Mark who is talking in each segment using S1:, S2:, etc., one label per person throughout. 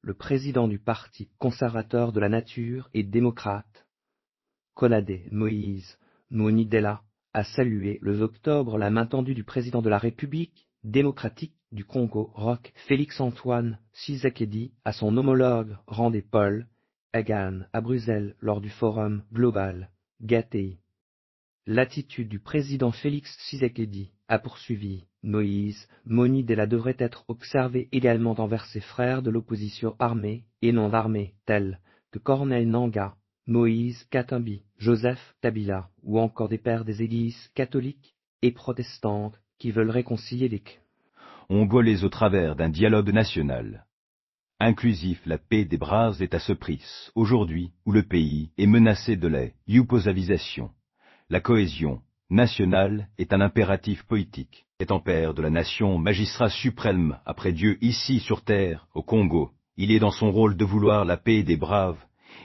S1: le président du Parti conservateur de la nature et démocrate, Kolade Moïse Monidela, a salué le 2 octobre la main tendue du président de la République démocratique du Congo, Roch Félix-Antoine Tshisekedi, à son homologue Randé Paul Kagame à Bruxelles lors du forum global GATEI. L'attitude du président Félix Tshisekedi, a poursuivi Moïse Monidela, devrait être observée également envers ses frères de l'opposition armée et non armée, tels que Corneille Nangaa, Moïse Katumbi, Joseph Kabila, ou encore des pères des églises catholiques et protestantes qui veulent réconcilier les
S2: Congolais au travers d'un dialogue national inclusif. La paix des braves est à ce prix, aujourd'hui où le pays est menacé de la youposalisation. La cohésion nationale est un impératif politique. Étant père de la nation, magistrat suprême après Dieu ici sur terre, au Congo, il est dans son rôle de vouloir la paix des braves,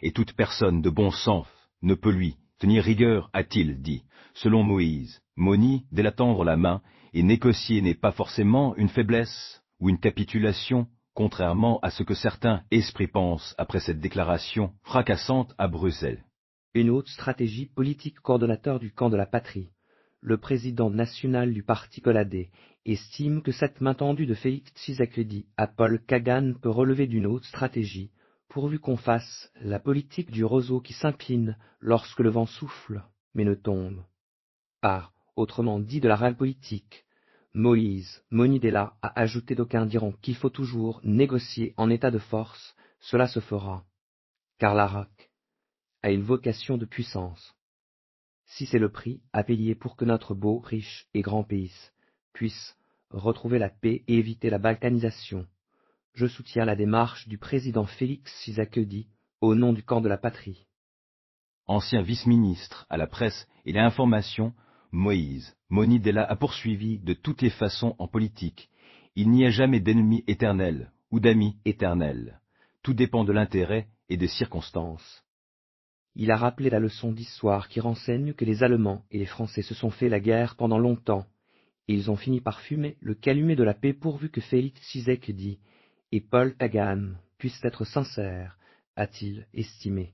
S2: et toute personne de bon sens ne peut lui tenir rigueur, a-t-il dit. Selon Moïse Monidela, tendre la main et négocier n'est pas forcément une faiblesse ou une capitulation, contrairement à ce que certains esprits pensent après cette déclaration fracassante à Bruxelles.
S1: Une haute stratégie politique, coordonnateur du camp de la patrie, le président national du parti Kolade, estime que cette main tendue de Félix Tshisekedi à Paul Kagame peut relever d'une haute stratégie, pourvu qu'on fasse la politique du roseau qui s'incline lorsque le vent souffle, mais ne tombe pas, autrement dit de la realpolitik. Moïse Monidela a ajouté: d'aucuns diront qu'il faut toujours négocier en état de force, cela se fera, car la RAC a une vocation de puissance. Si c'est le prix à payer pour que notre beau, riche et grand pays puisse retrouver la paix et éviter la balkanisation, je soutiens la démarche du président Félix Tshisekedi au nom du camp de la patrie.
S2: Ancien vice-ministre à la presse et l'information, Moïse Monidela a poursuivi: de toutes les façons en politique, il n'y a jamais d'ennemi éternel ou d'ami éternel. Tout dépend de l'intérêt et des circonstances.
S1: Il a rappelé la leçon d'histoire qui renseigne que les Allemands et les Français se sont fait la guerre pendant longtemps, et ils ont fini par fumer le calumet de la paix pourvu que Félix Tshisekedi et Paul Kagame puissent être sincères, a-t-il estimé.